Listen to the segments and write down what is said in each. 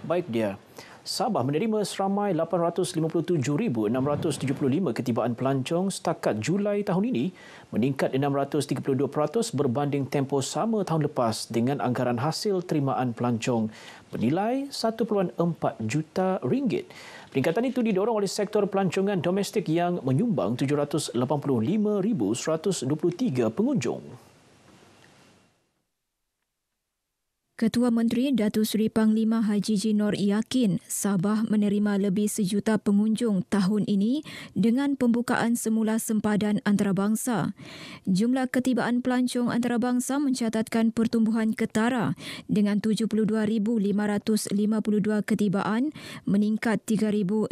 Baik dia. Sabah menerima seramai 857,675 ketibaan pelancong setakat Julai tahun ini, meningkat 632% berbanding tempoh sama tahun lepas dengan anggaran hasil terimaan pelancong bernilai 1.4 juta ringgit. Peningkatan itu didorong oleh sektor pelancongan domestik yang menyumbang 785,123 pengunjung. Ketua Menteri Datuk Seri Panglima Haji G. Nor yakin Sabah menerima lebih 1 juta pengunjung tahun ini dengan pembukaan semula sempadan antarabangsa. Jumlah ketibaan pelancong antarabangsa mencatatkan pertumbuhan ketara dengan 72,552 ketibaan, meningkat 3,680%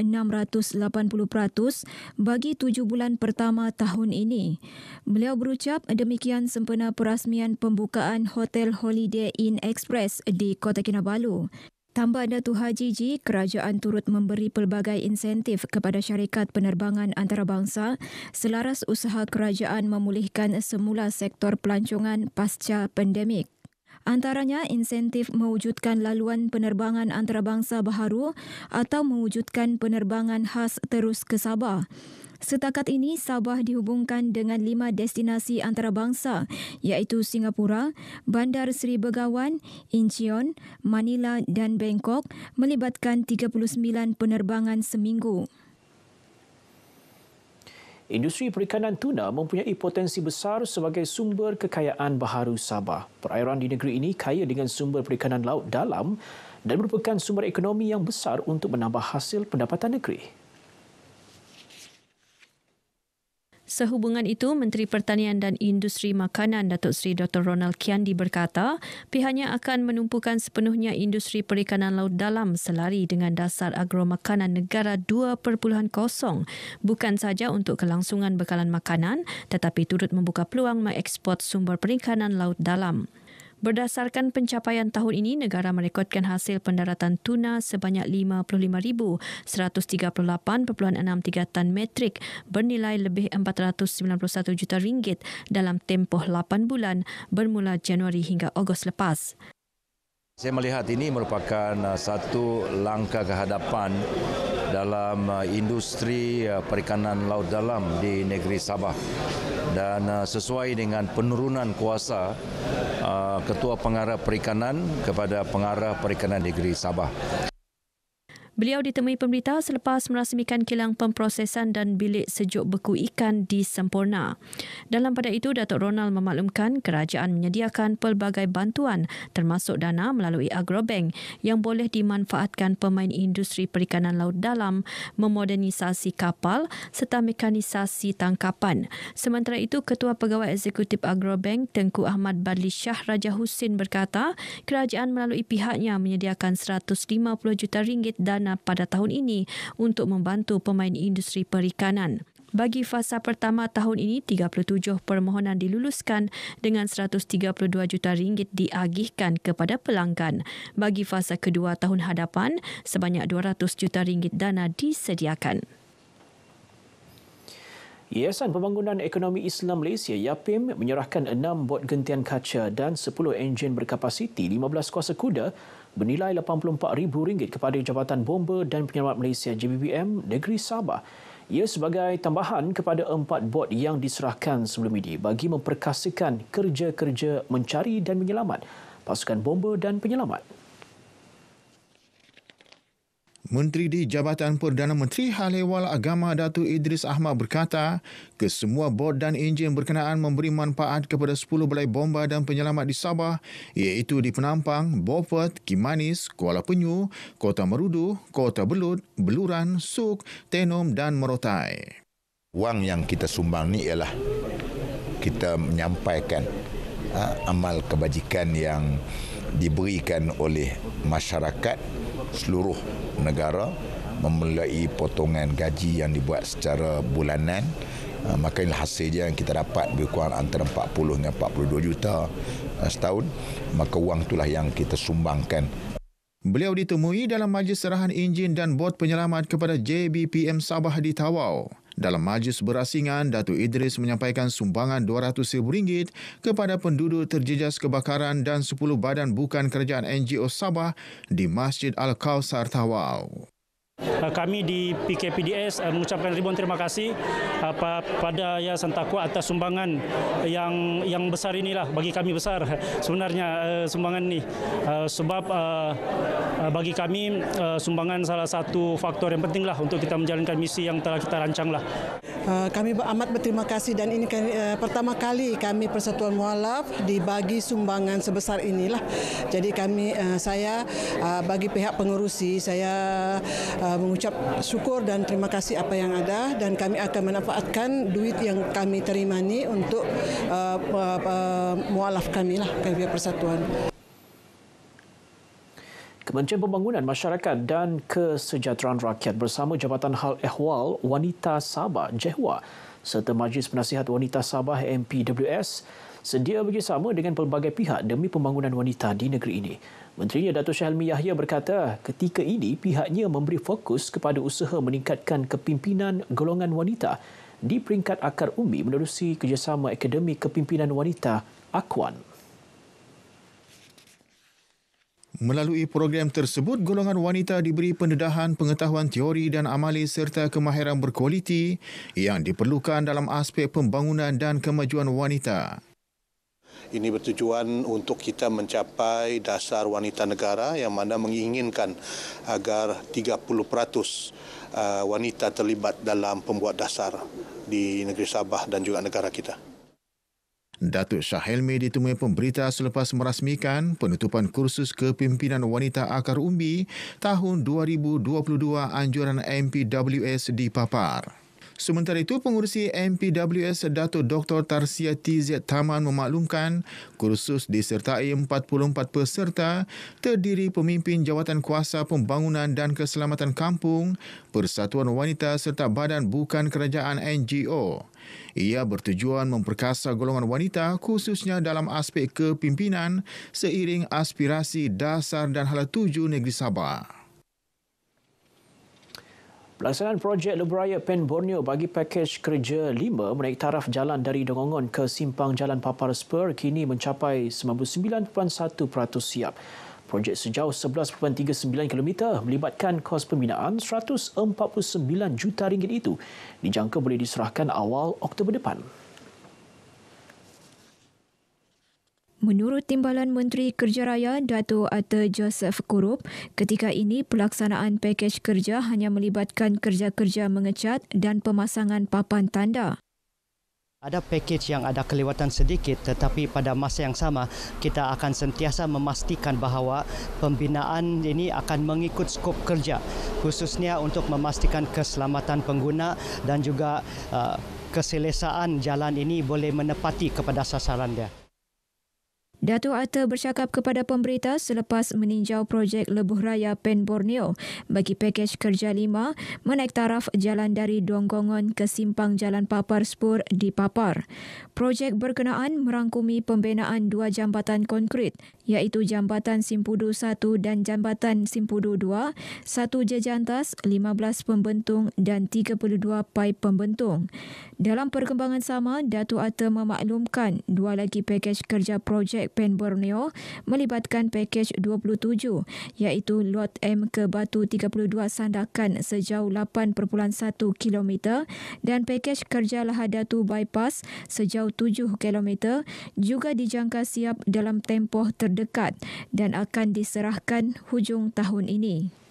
bagi 7 bulan pertama tahun ini. Beliau berucap demikian sempena perasmian pembukaan Hotel Holiday Inn Express di Kota Kinabalu. Tambah Datuk Haji G, kerajaan turut memberi pelbagai insentif kepada syarikat penerbangan antarabangsa selaras usaha kerajaan memulihkan semula sektor pelancongan pasca pandemik. Antaranya insentif mewujudkan laluan penerbangan antarabangsa baharu atau mewujudkan penerbangan khas terus ke Sabah. Setakat ini, Sabah dihubungkan dengan 5 destinasi antarabangsa iaitu Singapura, Bandar Seri Begawan, Incheon, Manila dan Bangkok melibatkan 39 penerbangan seminggu. Industri perikanan tuna mempunyai potensi besar sebagai sumber kekayaan baharu Sabah. Perairan di negeri ini kaya dengan sumber perikanan laut dalam dan merupakan sumber ekonomi yang besar untuk menambah hasil pendapatan negeri. Sehubungan itu, Menteri Pertanian dan Industri Makanan Datuk Seri Dr. Ronald Kiandi berkata, pihaknya akan menumpukan sepenuhnya industri perikanan laut dalam selari dengan dasar agromakanan negara 2.0, bukan sahaja untuk kelangsungan bekalan makanan tetapi turut membuka peluang mengeksport sumber perikanan laut dalam. Berdasarkan pencapaian tahun ini, negara merekodkan hasil pendaratan tuna sebanyak 55,138.63 tan metrik bernilai lebih 491 juta ringgit dalam tempoh 8 bulan bermula Januari hingga Ogos lepas. Saya melihat ini merupakan satu langkah ke hadapan dalam industri perikanan laut dalam di negeri Sabah dan sesuai dengan penurunan kuasa Ketua Pengarah Perikanan kepada Pengarah Perikanan Negeri Sabah. Beliau ditemui pemberita selepas merasmikan kilang pemprosesan dan bilik sejuk beku ikan di Semporna. Dalam pada itu, Datuk Ronald memaklumkan kerajaan menyediakan pelbagai bantuan termasuk dana melalui Agrobank yang boleh dimanfaatkan pemain industri perikanan laut dalam, memodernisasi kapal serta mekanisasi tangkapan. Sementara itu, Ketua Pegawai Eksekutif Agrobank Tengku Ahmad Badli Shah Raja Husin berkata, kerajaan melalui pihaknya menyediakan 150 juta ringgit dana pada tahun ini untuk membantu pemain industri perikanan. Bagi fasa pertama tahun ini, 37 permohonan diluluskan dengan 132 juta ringgit diagihkan kepada pelanggan. Bagi fasa kedua tahun hadapan, sebanyak 200 juta ringgit dana disediakan. Yayasan Pembangunan Ekonomi Islam Malaysia YAPIM menyerahkan 6 bot gentian kaca dan 10 enjin berkapasiti 15 kuasa kuda bernilai RM84,000 kepada Jabatan Bomba dan Penyelamat Malaysia JBPM Negeri Sabah. Ia sebagai tambahan kepada 4 bot yang diserahkan sebelum ini bagi memperkasakan kerja-kerja mencari dan menyelamat pasukan bomba dan penyelamat. Menteri di Jabatan Perdana Menteri Hal Ehwal Agama Datuk Idris Ahmad berkata, kesemua bot dan enjin berkenaan memberi manfaat kepada 10 balai bomba dan penyelamat di Sabah iaitu di Penampang, Beaufort, Kimanis, Kuala Penyu, Kota Merudu, Kota Belud, Beluran, Suk, Tenom dan Merotai. Wang yang kita sumbang ni ialah kita menyampaikan amal kebajikan yang diberikan oleh masyarakat seluruh negara melalui potongan gaji yang dibuat secara bulanan. Maka inilah hasil dia yang kita dapat lebih kurang antara 40 dengan 42 juta setahun. Maka wang itulah yang kita sumbangkan. Beliau ditemui dalam majlis serahan enjin dan bot penyelamat kepada JBPM Sabah di Tawau. Dalam majlis berasingan, Datuk Idris menyampaikan sumbangan RM200,000 kepada penduduk terjejas kebakaran dan 10 badan bukan kerajaan NGO Sabah di Masjid Al-Kausar Tawau. Kami di PKPDS mengucapkan ribuan terima kasih pada Yayasan Taqwa atas sumbangan yang besar inilah. Bagi kami besar sebenarnya sumbangan ini, sebab bagi kami sumbangan salah satu faktor yang penting lah untuk kita menjalankan misi yang telah kita rancang lah. Kami amat berterima kasih dan ini pertama kali kami Persatuan Mualaf dibagi sumbangan sebesar inilah. Jadi saya bagi pihak pengerusi saya mengucap syukur dan terima kasih apa yang ada, dan kami akan memanfaatkan duit yang kami terima ini untuk mualaf kami lah, kami Persatuan. Kementerian Pembangunan Masyarakat dan Kesejahteraan Rakyat bersama Jabatan Hal Ehwal Wanita Sabah JEHWA serta Majlis Penasihat Wanita Sabah MPWS sedia bekerjasama dengan pelbagai pihak demi pembangunan wanita di negeri ini. Menterinya Datuk Syahelmi Yahya berkata ketika ini pihaknya memberi fokus kepada usaha meningkatkan kepimpinan golongan wanita di peringkat akar umbi menerusi kerjasama Akademi Kepimpinan Wanita AKWAN. Melalui program tersebut, golongan wanita diberi pendedahan pengetahuan teori dan amali serta kemahiran berkualiti yang diperlukan dalam aspek pembangunan dan kemajuan wanita. Ini bertujuan untuk kita mencapai dasar wanita negara yang mana menginginkan agar 30% wanita terlibat dalam pembuat dasar di negeri Sabah dan juga negara kita. Datuk Syahelmi ditemui pemberita selepas merasmikan penutupan kursus kepimpinan wanita akar umbi tahun 2022 anjuran MPWS di Papar. Sementara itu, pengurusi MPWS Datuk Dr. Tarsia TZ Taman memaklumkan kursus disertai 44 peserta terdiri pemimpin jawatan kuasa pembangunan dan keselamatan kampung, Persatuan Wanita serta badan bukan kerajaan NGO. Ia bertujuan memperkasa golongan wanita khususnya dalam aspek kepimpinan seiring aspirasi dasar dan hala tuju negeri Sabah. Pelaksanaan projek Lebuhraya Pen Borneo bagi pakej kerja 5 menaik taraf jalan dari Dongongon ke Simpang Jalan Papar Spur kini mencapai 99.1% siap. Projek sejauh 11.39 km melibatkan kos pembinaan RM149 juta itu dijangka boleh diserahkan awal Oktober depan. Menurut Timbalan Menteri Kerja Raya Dato' Atta Joseph Kurup, ketika ini pelaksanaan pakej kerja hanya melibatkan kerja-kerja mengecat dan pemasangan papan tanda. Ada pakej yang ada kelewatan sedikit, tetapi pada masa yang sama kita akan sentiasa memastikan bahawa pembinaan ini akan mengikut skop kerja, khususnya untuk memastikan keselamatan pengguna dan juga keselesaan jalan ini boleh menepati kepada sasaran dia. Dato' Atta bercakap kepada pemberita selepas meninjau projek Lebuhraya Pen Borneo bagi pakej kerja 5 menaik taraf jalan dari Dongongon ke Simpang Jalan Papar Spur di Papar. Projek berkenaan merangkumi pembinaan 2 jambatan konkrit iaitu Jambatan Simpudu 1 dan Jambatan Simpudu 2, 1 jejantas, 15 pembentung dan 32 paip pembentung. Dalam perkembangan sama, Dato' Atta memaklumkan 2 lagi pakej kerja projek Pen Borneo melibatkan pakej 27 iaitu Lot M ke Batu 32 Sandakan sejauh 8.1 km dan pakej kerja Lahadatu Bypass sejauh 7 km juga dijangka siap dalam tempoh terdekat dan akan diserahkan hujung tahun ini.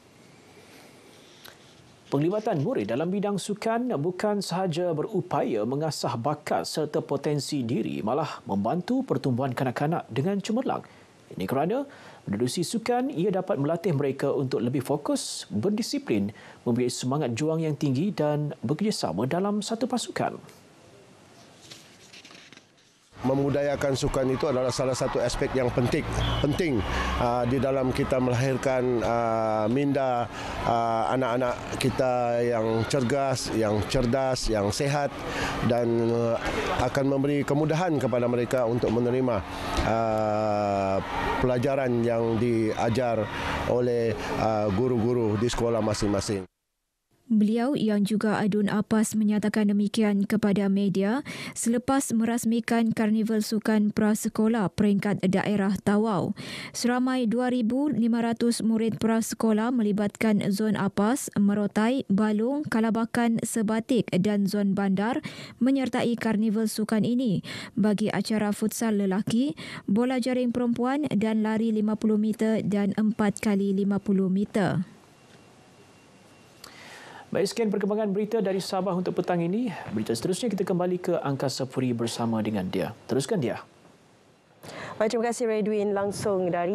Penglibatan murid dalam bidang sukan bukan sahaja berupaya mengasah bakat serta potensi diri, malah membantu pertumbuhan kanak-kanak dengan cemerlang. Ini kerana menerusi sukan, ia dapat melatih mereka untuk lebih fokus, berdisiplin, mempunyai semangat juang yang tinggi dan bekerjasama dalam satu pasukan. Memudayakan sukan itu adalah salah satu aspek yang penting di dalam kita melahirkan minda anak-anak kita yang cergas, yang cerdas, yang sehat dan akan memberi kemudahan kepada mereka untuk menerima pelajaran yang diajar oleh guru-guru di sekolah masing-masing. Beliau yang juga Adun Apas menyatakan demikian kepada media selepas merasmikan Karnival Sukan Prasekolah peringkat daerah Tawau. Seramai 2,500 murid prasekolah melibatkan Zon Apas, Merotai, Balung, Kalabakan, Sebatik dan Zon Bandar menyertai Karnival Sukan ini bagi acara futsal lelaki, bola jaring perempuan dan lari 50 meter dan 4x50 meter. Baik, sekian perkembangan berita dari Sabah untuk petang ini. Berita seterusnya kita kembali ke Angkasa Puri bersama dengan Dia. Teruskan Dia. Baik, terima kasih Redwin langsung dari